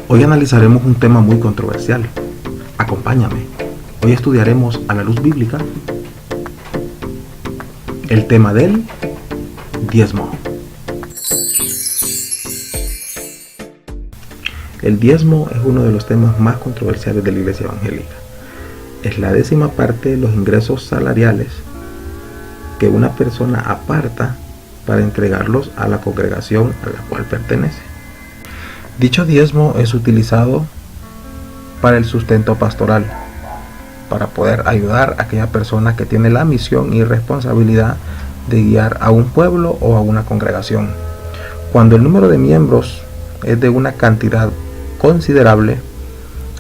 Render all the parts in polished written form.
Hoy analizaremos un tema muy controversial. Acompáñame. Hoy estudiaremos a la luz bíblica el tema del diezmo. El diezmo es uno de los temas más controversiales de la Iglesia Evangélica. Es la 10ª parte de los ingresos salariales que una persona aparta para entregarlos a la congregación a la cual pertenece. Dicho diezmo es utilizado para el sustento pastoral, para poder ayudar a aquella persona que tiene la misión y responsabilidad de guiar a un pueblo o a una congregación. Cuando el número de miembros es de una cantidad considerable,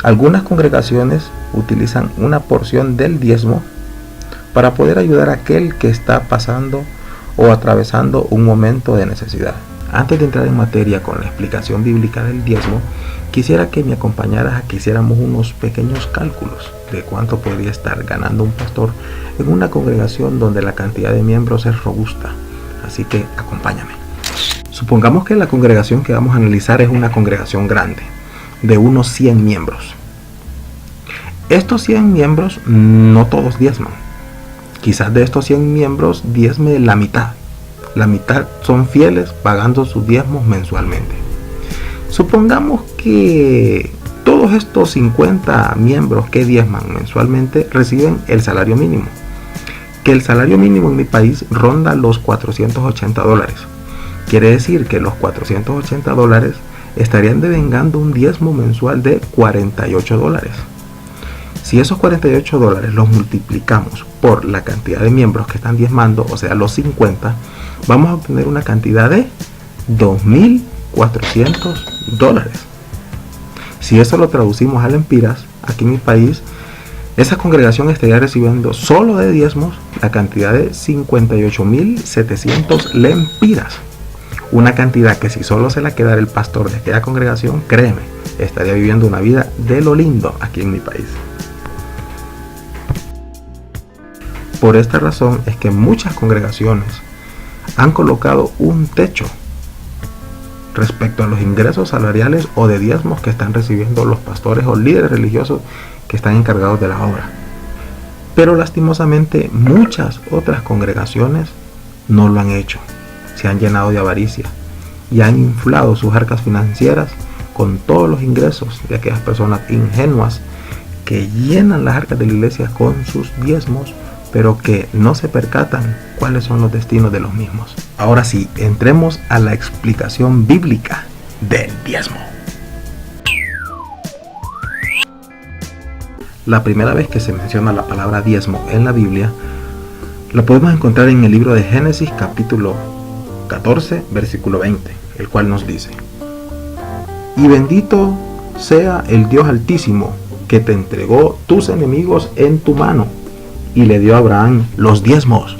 algunas congregaciones utilizan una porción del diezmo para poder ayudar a aquel que está pasando o atravesando un momento de necesidad. Antes de entrar en materia con la explicación bíblica del diezmo, quisiera que me acompañaras a que hiciéramos unos pequeños cálculos de cuánto podría estar ganando un pastor en una congregación donde la cantidad de miembros es robusta. Así que acompáñame. Supongamos que la congregación que vamos a analizar es una congregación grande, de unos 100 miembros. Estos 100 miembros no todos diezman. Quizás de estos 100 miembros diezme la mitad. La mitad son fieles pagando sus diezmos mensualmente. Supongamos que todos estos 50 miembros que diezman mensualmente reciben el salario mínimo. Que el salario mínimo en mi país ronda los $480. Quiere decir que los $480 estarían devengando un diezmo mensual de $48. Si esos $48 los multiplicamos por la cantidad de miembros que están diezmando, o sea los 50, vamos a obtener una cantidad de $2,400. Si eso lo traducimos a lempiras, aquí en mi país, esa congregación estaría recibiendo solo de diezmos la cantidad de 58,700 lempiras. Una cantidad que si solo se la quedara el pastor de aquella congregación, créeme, estaría viviendo una vida de lo lindo aquí en mi país. Por esta razón es que muchas congregaciones han colocado un techo respecto a los ingresos salariales o de diezmos que están recibiendo los pastores o líderes religiosos que están encargados de la obra. Pero lastimosamente muchas otras congregaciones no lo han hecho. Se han llenado de avaricia y han inflado sus arcas financieras con todos los ingresos de aquellas personas ingenuas que llenan las arcas de la iglesia con sus diezmos, pero que no se percatan cuáles son los destinos de los mismos. Ahora sí, entremos a la explicación bíblica del diezmo. La primera vez que se menciona la palabra diezmo en la Biblia, la podemos encontrar en el libro de Génesis capítulo 14, versículo 20, el cual nos dice: y bendito sea el Dios Altísimo, que te entregó tus enemigos en tu mano, y le dio a Abraham los diezmos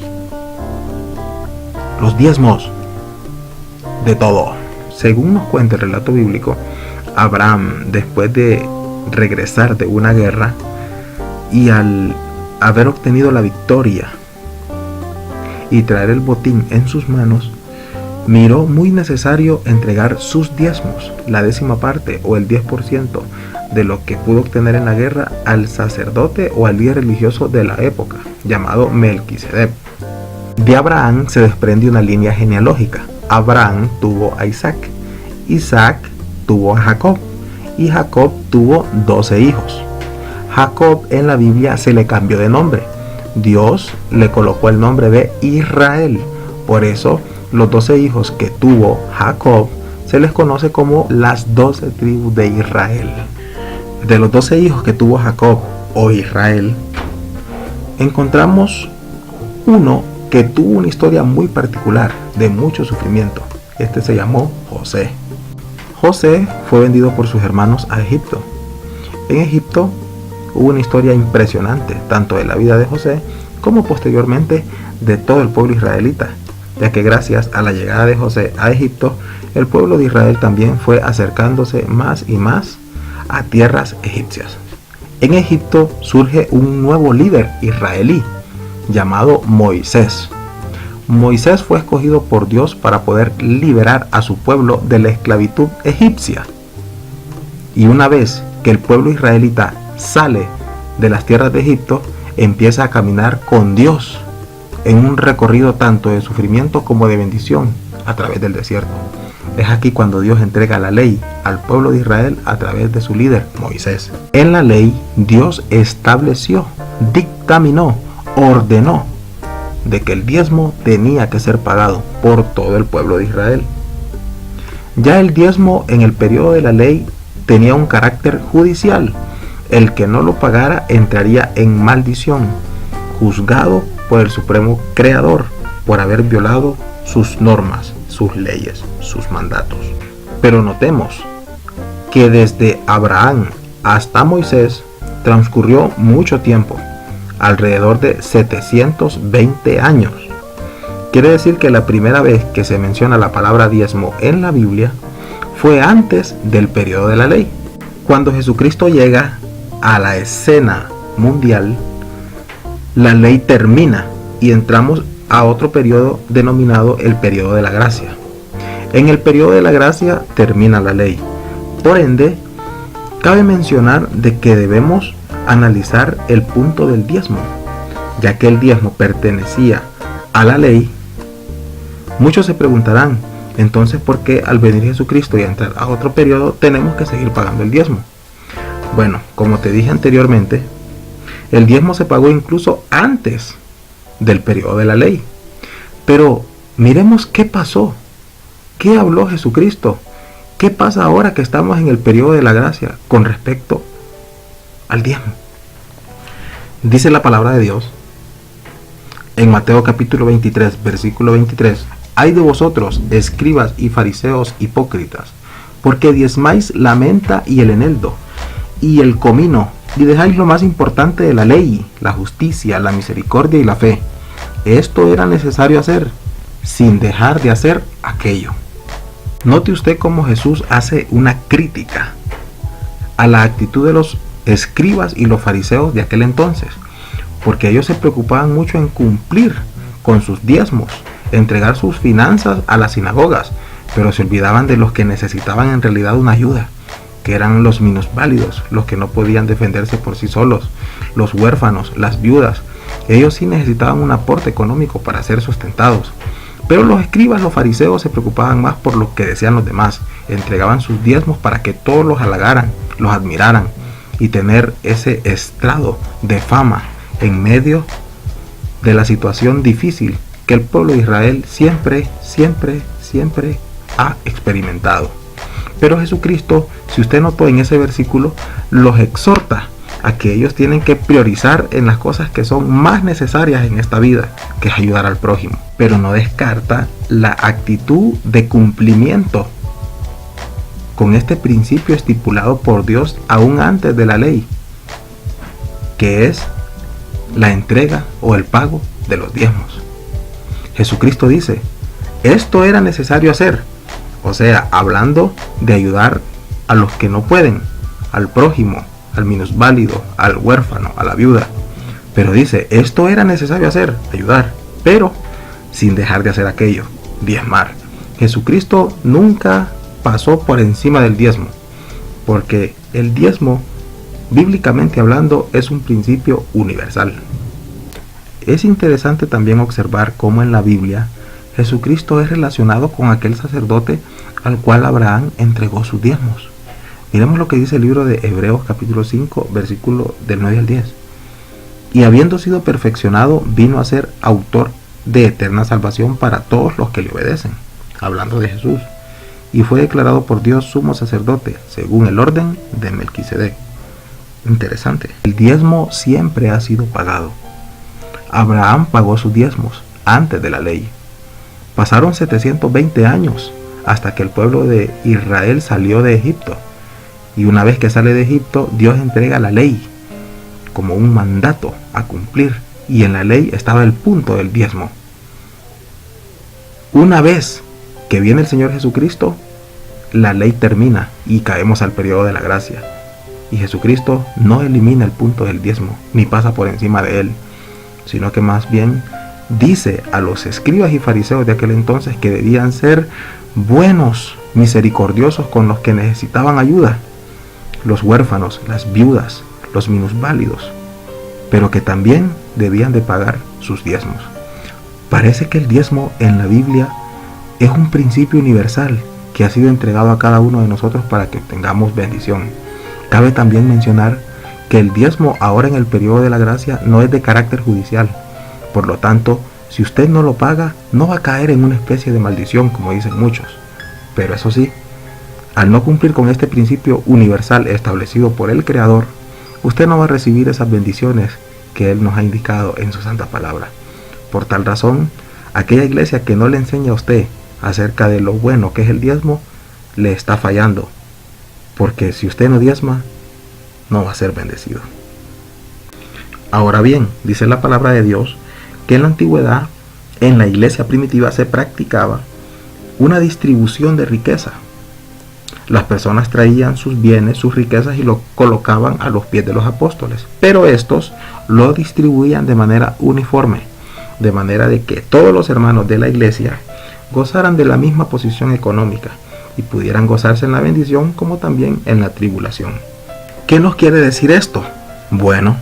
de todo. Según nos cuenta el relato bíblico, Abraham, después de regresar de una guerra y al haber obtenido la victoria y traer el botín en sus manos, miró muy necesario entregar sus diezmos, la 10ª parte o el 10% de lo que pudo obtener en la guerra, al sacerdote o al líder religioso de la época, llamado Melquisedec. De Abraham se desprende una línea genealógica. Abraham tuvo a Isaac, Isaac tuvo a Jacob, y Jacob tuvo 12 hijos. Jacob en la Biblia se le cambió de nombre. Dios le colocó el nombre de Israel. Por eso los 12 hijos que tuvo Jacob se les conoce como las 12 tribus de Israel. De los 12 hijos que tuvo Jacob o Israel, encontramos uno que tuvo una historia muy particular de mucho sufrimiento. Este se llamó José. José fue vendido por sus hermanos a Egipto. En Egipto hubo una historia impresionante, tanto de la vida de José como posteriormente de todo el pueblo israelita, ya que gracias a la llegada de José a Egipto, el pueblo de Israel también fue acercándose más y más a tierras egipcias. En Egipto surge un nuevo líder israelí llamado Moisés. Moisés fue escogido por Dios para poder liberar a su pueblo de la esclavitud egipcia. Y una vez que el pueblo israelita sale de las tierras de Egipto, empieza a caminar con Dios en un recorrido tanto de sufrimiento como de bendición a través del desierto. Es aquí cuando Dios entrega la ley al pueblo de Israel a través de su líder, Moisés. En la ley, Dios estableció, dictaminó, ordenó de que el diezmo tenía que ser pagado por todo el pueblo de Israel. Ya el diezmo en el periodo de la ley tenía un carácter judicial. El que no lo pagara entraría en maldición, juzgado por el Supremo Creador por haber violado sus normas, sus leyes, sus mandatos. Pero notemos que desde Abraham hasta Moisés transcurrió mucho tiempo, alrededor de 720 años. Quiere decir que la primera vez que se menciona la palabra diezmo en la Biblia fue antes del periodo de la ley. Cuando Jesucristo llega a la escena mundial, la ley termina y entramos a otro periodo denominado el periodo de la gracia. En el periodo de la gracia termina la ley. Por ende, cabe mencionar de que debemos analizar el punto del diezmo, ya que el diezmo pertenecía a la ley. Muchos se preguntarán, entonces, ¿por qué al venir Jesucristo y entrar a otro periodo tenemos que seguir pagando el diezmo? Bueno, como te dije anteriormente, el diezmo se pagó incluso antes del periodo de la ley. Pero miremos qué pasó, qué habló Jesucristo, qué pasa ahora que estamos en el periodo de la gracia con respecto al diezmo. Dice la palabra de Dios en Mateo capítulo 23, versículo 23: Ay de vosotros, escribas y fariseos hipócritas, porque diezmáis la menta y el eneldo y el comino, y dejáis lo más importante de la ley, la justicia, la misericordia y la fe. Esto era necesario hacer, sin dejar de hacer aquello. Note usted cómo Jesús hace una crítica a la actitud de los escribas y los fariseos de aquel entonces, porque ellos se preocupaban mucho en cumplir con sus diezmos, entregar sus finanzas a las sinagogas, pero se olvidaban de los que necesitaban en realidad una ayuda, que eran los minusválidos, los que no podían defenderse por sí solos, los huérfanos, las viudas. Ellos sí necesitaban un aporte económico para ser sustentados. Pero los escribas, los fariseos, se preocupaban más por lo que decían los demás. Entregaban sus diezmos para que todos los halagaran, los admiraran y tener ese estrado de fama en medio de la situación difícil que el pueblo de Israel siempre ha experimentado. Pero Jesucristo, si usted notó en ese versículo, los exhorta a que ellos tienen que priorizar en las cosas que son más necesarias en esta vida, que es ayudar al prójimo. Pero no descarta la actitud de cumplimiento con este principio estipulado por Dios aún antes de la ley, que es la entrega o el pago de los diezmos. Jesucristo dice, esto era necesario hacer. O sea, hablando de ayudar a los que no pueden, al prójimo, al minusválido, al huérfano, a la viuda. Pero dice, esto era necesario hacer, ayudar, pero sin dejar de hacer aquello, diezmar. Jesucristo nunca pasó por encima del diezmo, porque el diezmo, bíblicamente hablando, es un principio universal. Es interesante también observar cómo en la Biblia Jesucristo es relacionado con aquel sacerdote al cual Abraham entregó sus diezmos. Miremos lo que dice el libro de Hebreos capítulo 5, versículo del 9 al 10. Y habiendo sido perfeccionado, vino a ser autor de eterna salvación para todos los que le obedecen. Hablando de Jesús. Y fue declarado por Dios sumo sacerdote, según el orden de Melquisedec. Interesante. El diezmo siempre ha sido pagado. Abraham pagó sus diezmos antes de la ley. Pasaron 720 años hasta que el pueblo de Israel salió de Egipto. Y una vez que sale de Egipto, Dios entrega la ley como un mandato a cumplir. Y en la ley estaba el punto del diezmo. Una vez que viene el Señor Jesucristo, la ley termina y caemos al periodo de la gracia. Y Jesucristo no elimina el punto del diezmo, ni pasa por encima de él, sino que más bien dice a los escribas y fariseos de aquel entonces que debían ser buenos, misericordiosos con los que necesitaban ayuda, los huérfanos, las viudas, los minusválidos, pero que también debían de pagar sus diezmos. Parece que el diezmo en la Biblia es un principio universal que ha sido entregado a cada uno de nosotros para que tengamos bendición. Cabe también mencionar que el diezmo ahora en el periodo de la gracia no es de carácter judicial. Por lo tanto, si usted no lo paga, no va a caer en una especie de maldición, como dicen muchos. Pero eso sí, al no cumplir con este principio universal establecido por el Creador, usted no va a recibir esas bendiciones que Él nos ha indicado en su santa palabra. Por tal razón, aquella iglesia que no le enseña a usted acerca de lo bueno que es el diezmo, le está fallando. Porque si usted no diezma, no va a ser bendecido. Ahora bien, dice la palabra de Dios que en la antigüedad, en la iglesia primitiva, se practicaba una distribución de riqueza. Las personas traían sus bienes, sus riquezas y lo colocaban a los pies de los apóstoles. Pero estos lo distribuían de manera uniforme, de manera de que todos los hermanos de la iglesia gozaran de la misma posición económica y pudieran gozarse en la bendición como también en la tribulación. ¿Qué nos quiere decir esto? Bueno,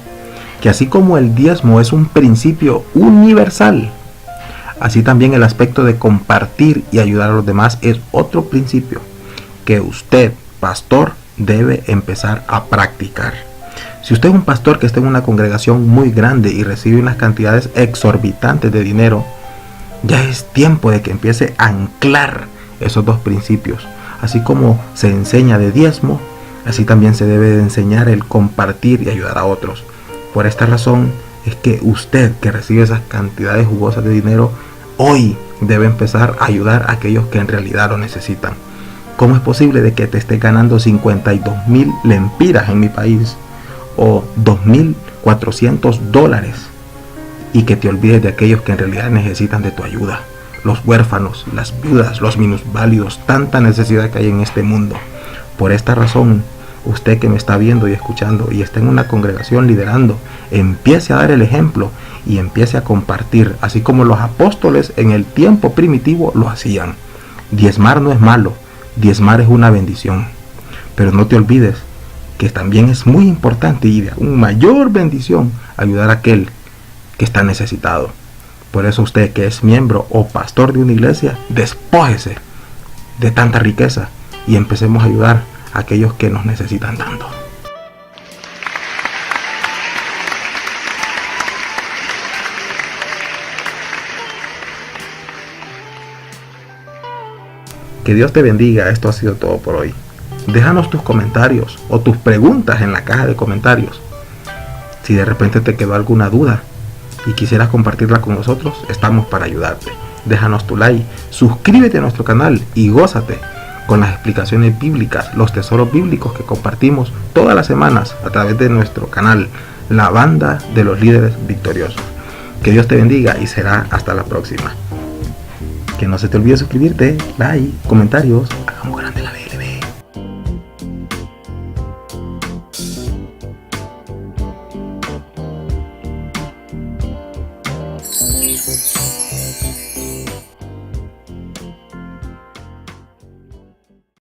que así como el diezmo es un principio universal, así también el aspecto de compartir y ayudar a los demás es otro principio que usted, pastor, debe empezar a practicar. Si usted es un pastor que está en una congregación muy grande y recibe unas cantidades exorbitantes de dinero, ya es tiempo de que empiece a anclar esos dos principios. Así como se enseña de diezmo, así también se debe de enseñar el compartir y ayudar a otros. Por esta razón es que usted que recibe esas cantidades jugosas de dinero, hoy debe empezar a ayudar a aquellos que en realidad lo necesitan. ¿Cómo es posible de que te estés ganando 52,000 lempiras en mi país o $2,400 y que te olvides de aquellos que en realidad necesitan de tu ayuda? Los huérfanos, las viudas, los minusválidos, tanta necesidad que hay en este mundo. Por esta razón, usted que me está viendo y escuchando y está en una congregación liderando, empiece a dar el ejemplo y empiece a compartir, así como los apóstoles en el tiempo primitivo lo hacían. Diezmar no es malo, diezmar es una bendición. Pero no te olvides que también es muy importante y de aún mayor bendición ayudar a aquel que está necesitado. Por eso usted que es miembro o pastor de una iglesia, despójese de tanta riqueza y empecemos a ayudar a aquellos que nos necesitan tanto. Que Dios te bendiga. Esto ha sido todo por hoy. Déjanos tus comentarios o tus preguntas en la caja de comentarios. Si de repente te quedó alguna duda y quisieras compartirla con nosotros, estamos para ayudarte. Déjanos tu like, suscríbete a nuestro canal y gózate con las explicaciones bíblicas, los tesoros bíblicos que compartimos todas las semanas a través de nuestro canal, la banda de los líderes victoriosos. Que Dios te bendiga y será hasta la próxima. Que no se te olvide suscribirte, like, comentarios, hagamos grande.